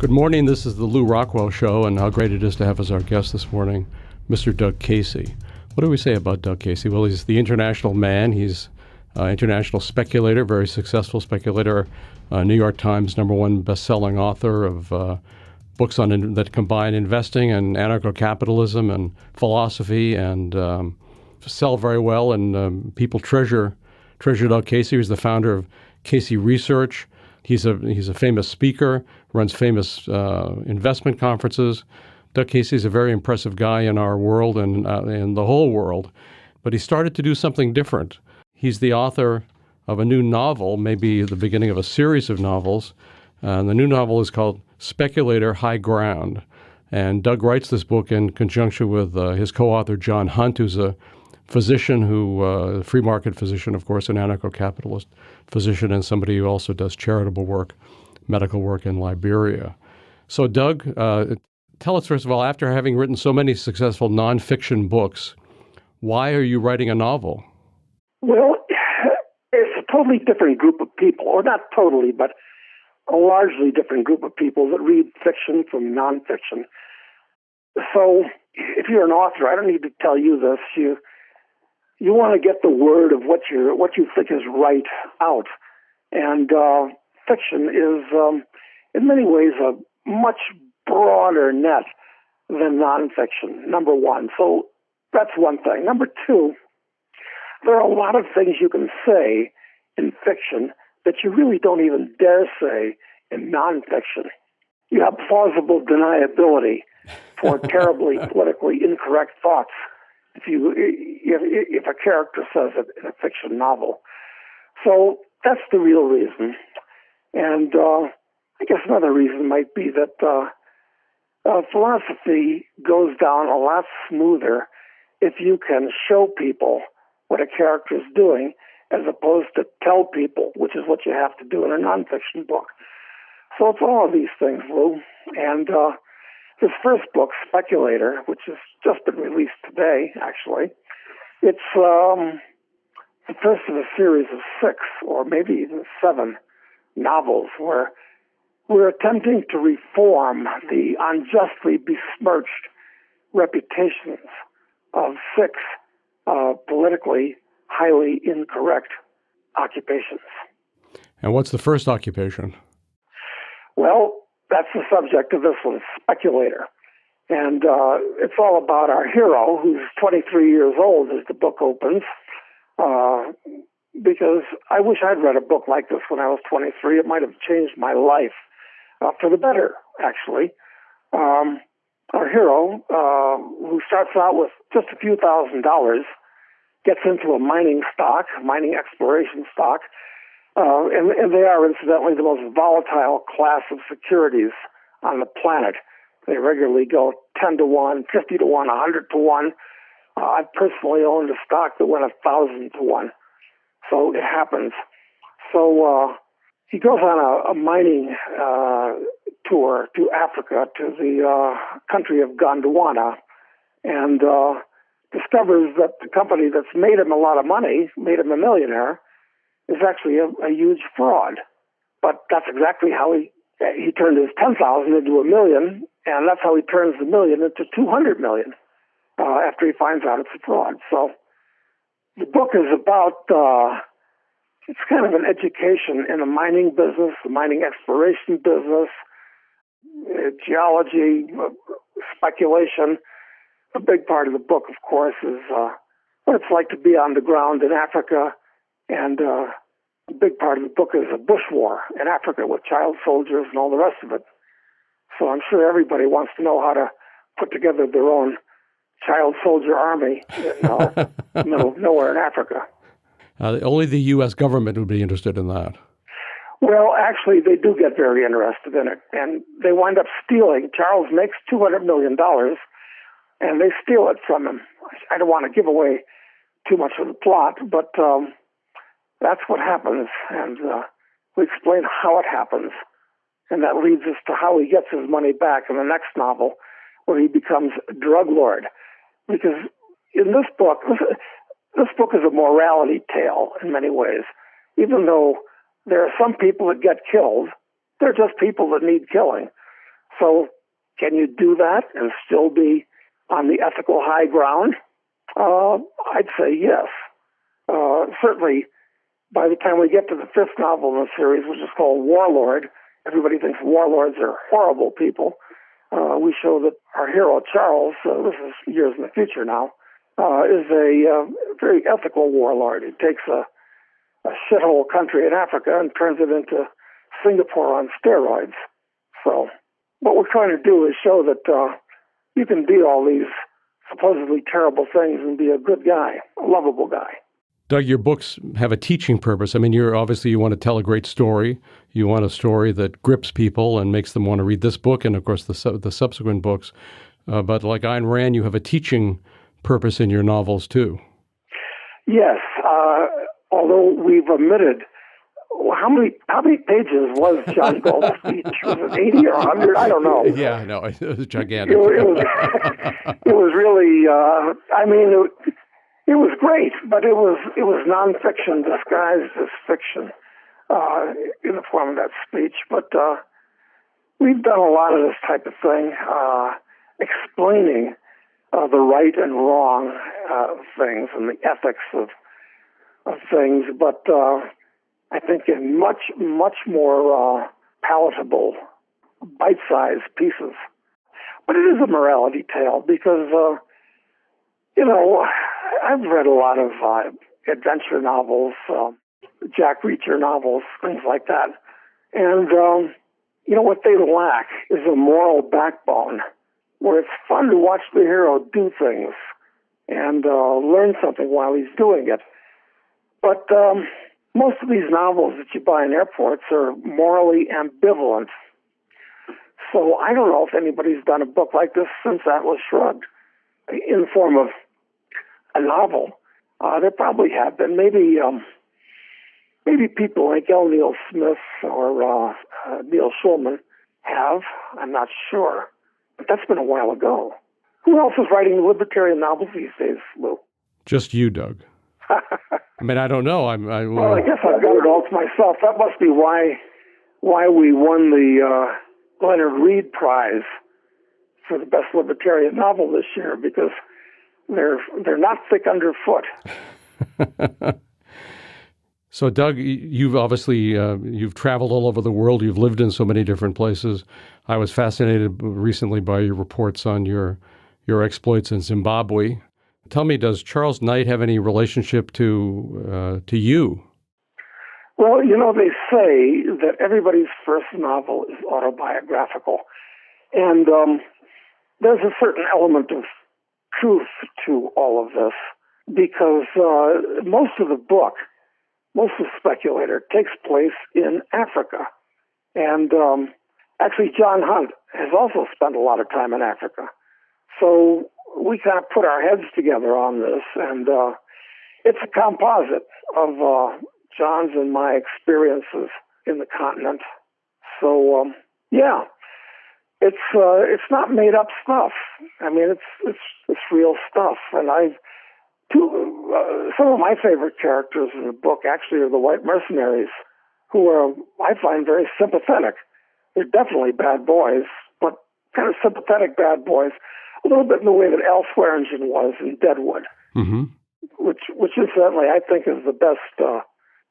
Good morning. This is the Lew Rockwell Show, and how great it is to have as our guest this morning, Mr. Doug Casey. What do we say about Doug Casey? Well, he's the international man. He's international speculator, very successful speculator, New York Times #1 best-selling author of books on that combine investing and anarcho-capitalism and philosophy, and sell very well. And people treasure Doug Casey. He's the founder of Casey Research. He's a famous speaker, runs famous investment conferences. Doug Casey is a very impressive guy in our world and in the whole world. But he started to do something different. He's the author of a new novel, maybe the beginning of a series of novels. And the new novel is called Speculator: High Ground. And Doug writes this book in conjunction with his co-author, John Hunt, who's a physician a free market physician, of course, an anarcho-capitalist physician, and somebody who also does charitable work, medical work in Liberia. So Doug, tell us, first of all, after having written so many successful nonfiction books, why are you writing a novel? Well, it's a totally different group of people, or not totally, but a largely different group of people that read fiction from nonfiction. So if you're an author, I don't need to tell you this, you want to get the word of what you think is right out. And fiction is, in many ways, a much broader net than nonfiction, number one. So that's one thing. Number two, there are a lot of things you can say in fiction that you really don't even dare say in nonfiction. You have plausible deniability for terribly politically incorrect thoughts if a character says it in a fiction novel. So that's the real reason. And I guess another reason might be that philosophy goes down a lot smoother if you can show people what a character is doing as opposed to tell people, which is what you have to do in a nonfiction book. So it's all of these things, Lou. And his first book, Speculator, which has just been released today, actually, it's the first of a series of 6 or maybe even 7 novels where we're attempting to reform the unjustly besmirched reputations of 6 politically highly incorrect occupations. And what's the first occupation? Well, that's the subject of this one, Speculator. And it's all about our hero, who's 23 years old as the book opens, because I wish I'd read a book like this when I was 23. It might have changed my life for the better, actually. Our hero, who starts out with just a few $1,000s, gets into a mining exploration stock, and they are, incidentally, the most volatile class of securities on the planet. They regularly go 10 to 1, 50 to 1, 100 to 1. I've personally owned a stock that went 1,000 to 1. So it happens. So he goes on a mining tour to Africa, to the country of Gondwana, and discovers that the company that's made him a lot of money, made him a millionaire, is actually a huge fraud. But that's exactly how he turned his 10,000 into $1 million, and that's how he turns the $1 million into $200 million after he finds out it's a fraud. So the book is about, it's kind of an education in the mining business, the mining exploration business, geology, speculation. A big part of the book, of course, is what it's like to be on the ground in Africa. And a big part of the book is a bush war in Africa with child soldiers and all the rest of it. So I'm sure everybody wants to know how to put together their own child soldier army nowhere in Africa. Only the U.S. government would be interested in that. Well, actually, they do get very interested in it. And they wind up stealing. Charles makes $200 million, and they steal it from him. I don't want to give away too much of the plot, but that's what happens, and we explain how it happens, and that leads us to how he gets his money back in the next novel, where he becomes a drug lord. Because in this book is a morality tale in many ways. Even though there are some people that get killed, they're just people that need killing. So can you do that and still be on the ethical high ground? I'd say yes. Certainly, by the time we get to the fifth novel in the series, which is called Warlord, everybody thinks warlords are horrible people. We show that our hero, Charles, this is years in the future now, is a very ethical warlord. He takes a shithole country in Africa and turns it into Singapore on steroids. So what we're trying to do is show that you can be all these supposedly terrible things and be a good guy, a lovable guy. Doug, your books have a teaching purpose. I mean, you want to tell a great story. You want a story that grips people and makes them want to read this book and, of course, the subsequent books. But like Ayn Rand, you have a teaching purpose in your novels, too. Yes, although we've omitted, how many pages was John Galt's speech? Was it 80 or 100? I don't know. Yeah, no, it was gigantic. It was really, it was great, but it was nonfiction disguised as fiction in the form of that speech. But we've done a lot of this type of thing, explaining the right and wrong of things and the ethics of things, but I think in much more palatable, bite-sized pieces. But it is a morality tale because, I've read a lot of adventure novels, Jack Reacher novels, things like that. And, what they lack is a moral backbone where it's fun to watch the hero do things and learn something while he's doing it. But most of these novels that you buy in airports are morally ambivalent. So I don't know if anybody's done a book like this since Atlas Shrugged in the form of a novel. There probably have been. Maybe people like L. Neil Smith or Neil Schulman have. I'm not sure. But that's been a while ago. Who else is writing libertarian novels these days, Lou? Just you, Doug. I mean, I don't know. Well, I guess I've got it all to myself. That must be why we won the Leonard Reed Prize for the best libertarian novel this year, because they're not thick underfoot. So, Doug, you've obviously you've traveled all over the world. You've lived in so many different places. I was fascinated recently by your reports on your exploits in Zimbabwe. Tell me, does Charles Knight have any relationship to you? Well, they say that everybody's first novel is autobiographical. And there's a certain element of truth to all of this, because most of Speculator takes place in Africa. And actually, John Hunt has also spent a lot of time in Africa. So we kind of put our heads together on this, and it's a composite of John's and my experiences in the continent. So, it's not made up stuff. I mean, it's real stuff. And some of my favorite characters in the book actually are the white mercenaries, who are, I find, very sympathetic. They're definitely bad boys, but kind of sympathetic bad boys. A little bit in the way that Al Swearingen was in Deadwood, which incidentally I think is the best,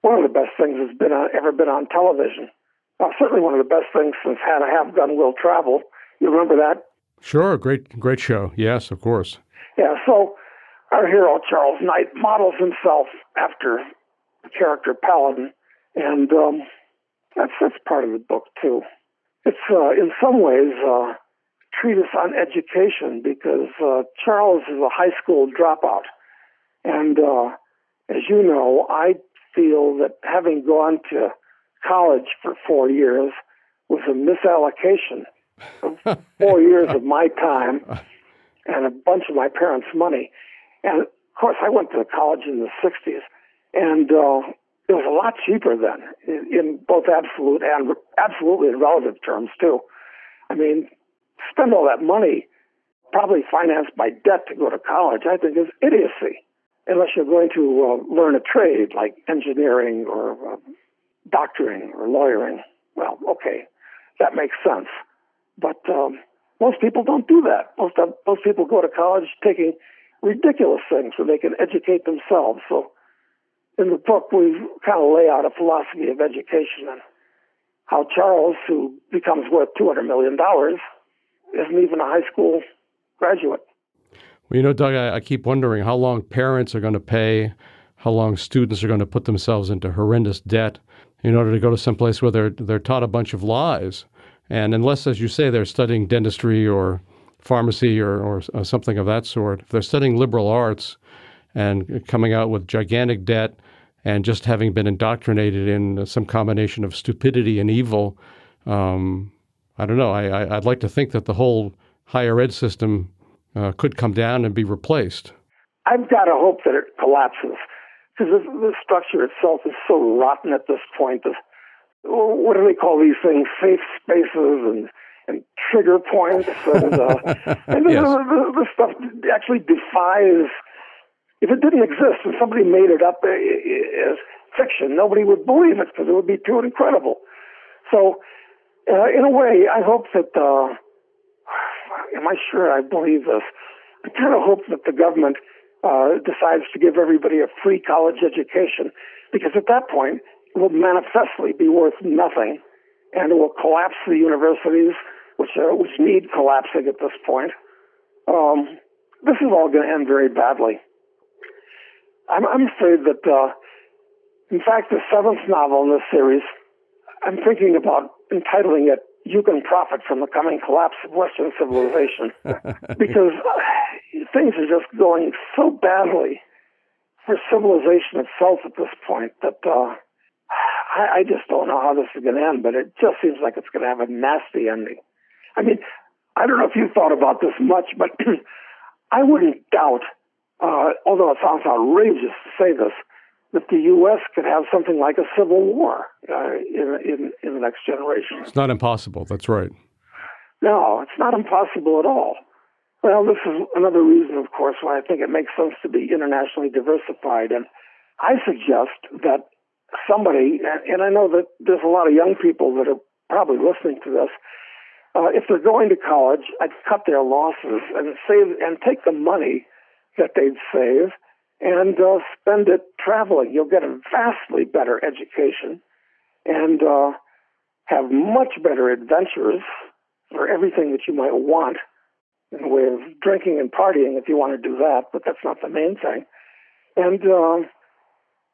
one of the best things that's ever been on television. Certainly one of the best things since How to Have Gun Will Travel. You remember that? Sure, great show. Yes, of course. Yeah, so our hero, Charles Knight, models himself after the character Paladin, and that's part of the book, too. It's, in some ways, treatise on education, because Charles is a high school dropout. And as you know, I feel that having gone to college for 4 years was a misallocation of 4 years of my time and a bunch of my parents' money. And of course, I went to college in the 60s, and it was a lot cheaper then, in both absolutely in relative terms, too. I mean, spend all that money, probably financed by debt to go to college, I think is idiocy, unless you're going to learn a trade like engineering or doctoring or lawyering. Well, okay, that makes sense. But most people don't do that. Most people go to college taking ridiculous things so they can educate themselves. So in the book, we kind of lay out a philosophy of education and how Charles, who becomes worth $200 million, isn't even a high school graduate. Well, you know, Doug, I keep wondering how long parents are going to pay, how long students are going to put themselves into horrendous debt in order to go to someplace where they're taught a bunch of lies. And unless, as you say, they're studying dentistry or pharmacy or something of that sort, if they're studying liberal arts and coming out with gigantic debt and just having been indoctrinated in some combination of stupidity and evil, I don't know. I'd like to think that the whole higher ed system could come down and be replaced. I've got to hope that it collapses because the structure itself is so rotten at this point. What do they call these things? Safe spaces and trigger points. And Yes. the stuff actually defies. If it didn't exist and somebody made it up as fiction, nobody would believe it because it would be too incredible. So, in a way, I hope that, am I sure I believe this? I kind of hope that the government decides to give everybody a free college education because at that point, it will manifestly be worth nothing and it will collapse the universities, which need collapsing at this point. This is all going to end very badly. I'm afraid that, in fact, the seventh novel in this series, I'm thinking about entitling it "You Can Profit from the Coming Collapse of Western Civilization," because things are just going so badly for civilization itself at this point that I just don't know how this is going to end, but it just seems like it's going to have a nasty ending. I mean, I don't know if you've thought about this much, but I wouldn't doubt, although it sounds outrageous to say this, that the U.S. could have something like a civil war in the next generation. It's not impossible. That's right. No, it's not impossible at all. Well, this is another reason, of course, why I think it makes sense to be internationally diversified. And I suggest that somebody, and I know that there's a lot of young people that are probably listening to this, if they're going to college, I'd cut their losses and take the money that they'd save and spend it traveling. You'll get a vastly better education and have much better adventures for everything that you might want in the way of drinking and partying if you want to do that, but that's not the main thing. And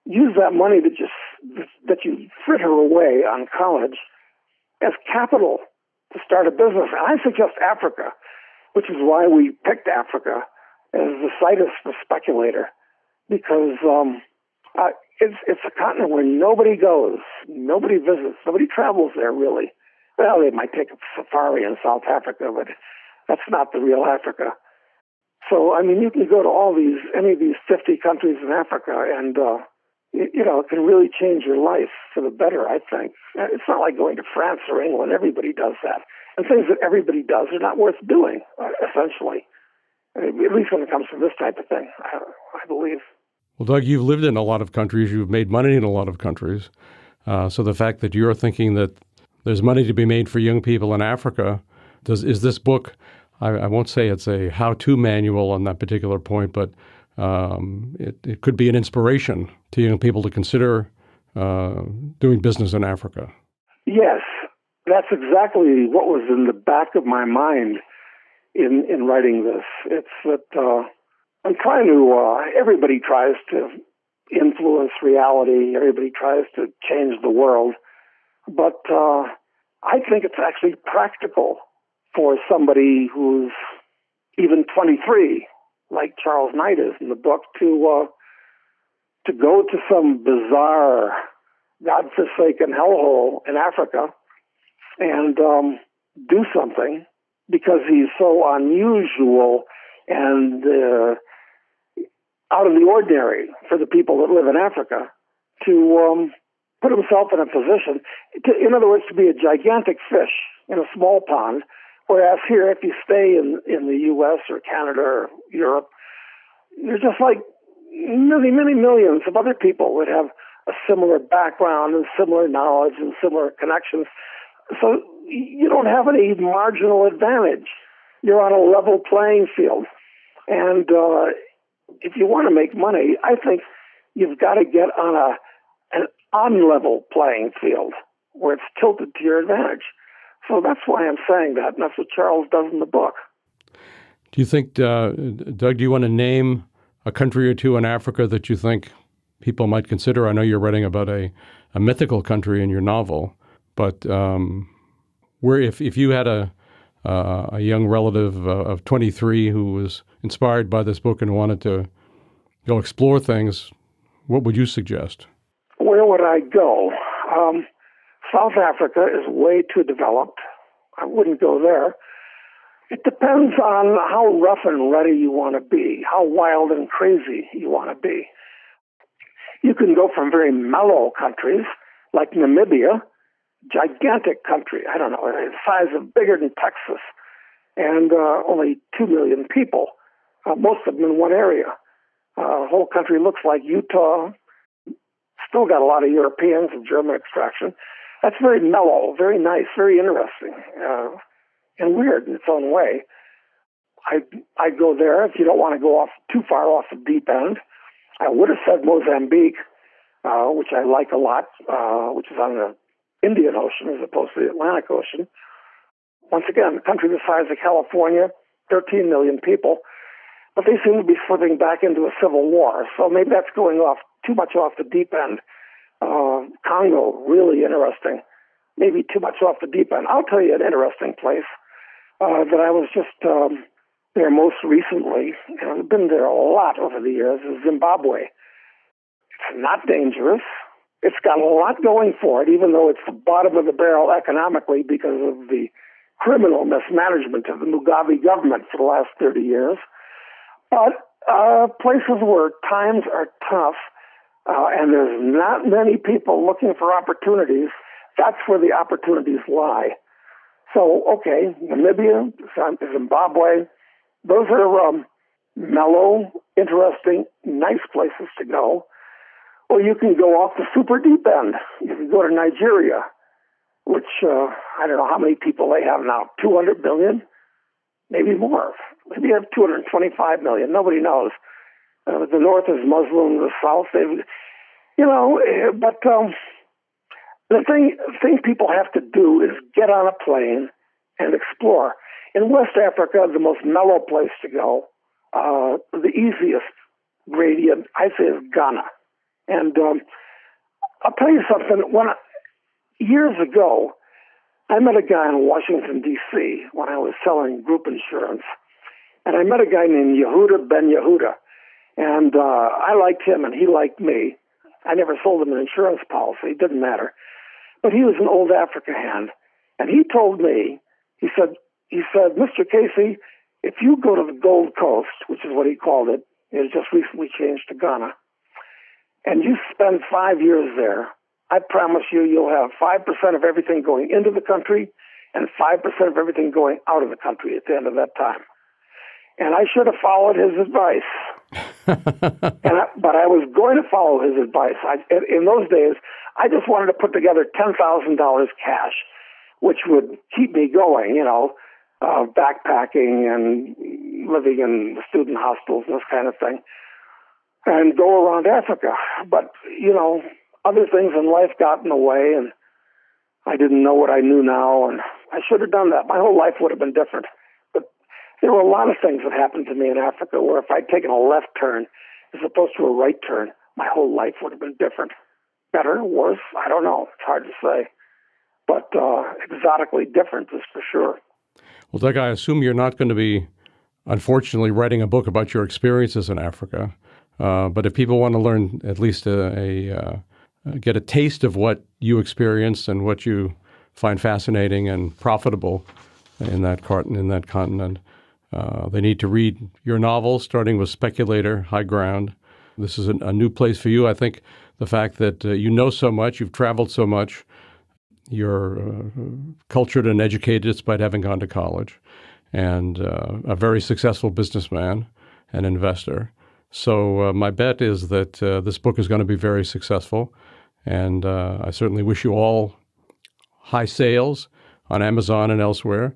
use that money that you fritter away on college as capital to start a business. And I suggest Africa, which is why we picked Africa as the situs for Speculator, because it's a continent where nobody goes, nobody visits, nobody travels there really. Well, they might take a safari in South Africa, but that's not the real Africa. So, I mean, you can go to any of these 50 countries in Africa and, it can really change your life for the better, I think. It's not like going to France or England. Everybody does that. And things that everybody does are not worth doing, essentially. At least when it comes to this type of thing, I believe. Well, Doug, you've lived in a lot of countries. You've made money in a lot of countries. So the fact that you're thinking that there's money to be made for young people in Africa, is this book, I won't say it's a how-to manual on that particular point, but it could be an inspiration to young people to consider doing business in Africa. Yes, that's exactly what was in the back of my mind in writing this. It's that I'm trying to, everybody tries to influence reality, everybody tries to change the world, but I think it's actually practical for somebody who's even 23, like Charles Knight is in the book, to go to some bizarre, godforsaken hellhole in Africa and do something because he's so unusual and out of the ordinary for the people that live in Africa to put himself in a position, in other words, to be a gigantic fish in a small pond, whereas here, if you stay in the U.S. or Canada or Europe, you're just like many, many millions of other people would have a similar background and similar knowledge and similar connections. So you don't have any marginal advantage. You're on a level playing field. And if you want to make money, I think you've got to get on an unlevel playing field where it's tilted to your advantage. So that's why I'm saying that, and that's what Charles does in the book. Do you think, Doug, do you want to name a country or two in Africa that you think people might consider? I know you're writing about a mythical country in your novel, but where if you had a young relative of 23 who was inspired by this book and wanted to go explore things, what would you suggest? Where would I go? South Africa is way too developed. I wouldn't go there. It depends on how rough and ready you want to be, how wild and crazy you want to be. You can go from very mellow countries like Namibia, gigantic country, I don't know, the size of bigger than Texas, and only 2 million people, most of them in one area. The whole country looks like Utah, still got a lot of Europeans of German extraction. That's very mellow, very nice, very interesting, and weird in its own way. I'd go there if you don't want to go off too far off the deep end. I would have said Mozambique, which I like a lot, which is on the Indian Ocean as opposed to the Atlantic Ocean. Once again, a country the size of California, 13 million people, but they seem to be slipping back into a civil war. So maybe that's going off too much off the deep end. Congo, really interesting. Maybe too much off the deep end. I'll tell you an interesting place that I was just there most recently, and I've been there a lot over the years, is Zimbabwe. It's not dangerous. It's got a lot going for it, even though it's the bottom of the barrel economically because of the criminal mismanagement of the Mugabe government for the last 30 years. But places where times are tough and there's not many people looking for opportunities, that's where the opportunities lie. So, okay, Namibia, Zimbabwe, those are mellow, interesting, nice places to go. Or you can go off the super deep end. You can go to Nigeria, which I don't know how many people they have now, 200 million, maybe more. Maybe they have 225 million. Nobody knows. The north is Muslim, the south, but the thing people have to do is get on a plane and explore. In West Africa, the most mellow place to go, the easiest gradient, I say, is Ghana. And I'll tell you something. Years ago, I met a guy in Washington, D.C. when I was selling group insurance. And I met a guy named Yehuda Ben Yehuda. And I liked him and he liked me. I never sold him an insurance policy. It didn't matter. But he was an old Africa hand. And he told me, he said, Mr. Casey, if you go to the Gold Coast, which is what he called it, it just recently changed to Ghana, and you spend 5 years there, I promise you'll have 5% of everything going into the country and 5% of everything going out of the country at the end of that time. And I should have followed his advice. But I was going to follow his advice. In those days, I just wanted to put together $10,000 cash, which would keep me going, backpacking and living in student hostels and this kind of thing, and go around Africa. But, other things in life got in the way, and I didn't know what I knew now, and I should have done that. My whole life would have been different. But there were a lot of things that happened to me in Africa where if I'd taken a left turn as opposed to a right turn, my whole life would have been different. Better, worse, I don't know. It's hard to say. But exotically different is for sure. Well, Doug, I assume you're not going to be, unfortunately, writing a book about your experiences in Africa. But if people want to learn at least get a taste of what you experienced and what you find fascinating and profitable in that continent, they need to read your novels, starting with Speculator, High Ground. This is a new place for you. I think the fact that you know so much, you've traveled so much, you're cultured and educated despite having gone to college, and a very successful businessman and investor. So my bet is that this book is going to be very successful, and I certainly wish you all high sales on Amazon and elsewhere.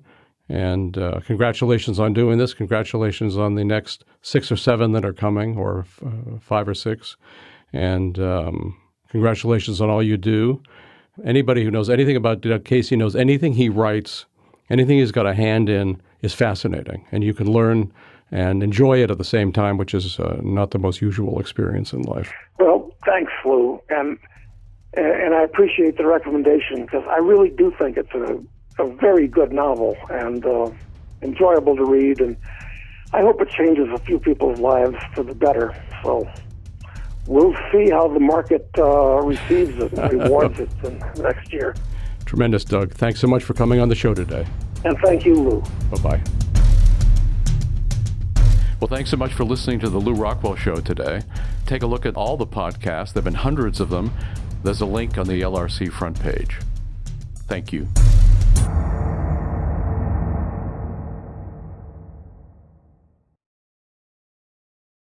And congratulations on doing this. Congratulations on the next 6 or 7 that are coming, or 5 or 6. And congratulations on all you do. Anybody who knows anything about Doug Casey knows anything he writes, anything he's got a hand in is fascinating. And you can learn and enjoy it at the same time, which is not the most usual experience in life. Well, thanks, Lew. And I appreciate the recommendation, because I really do think it's a very good novel and enjoyable to read, and I hope it changes a few people's lives for the better. So we'll see how the market receives it and rewards it in next year. Tremendous, Doug. Thanks so much for coming on the show today. And thank you, Lew. Bye-bye. Well, thanks so much for listening to the Lew Rockwell Show today. Take a look at all the podcasts. There have been hundreds of them. There's a link on the LRC front page. Thank you.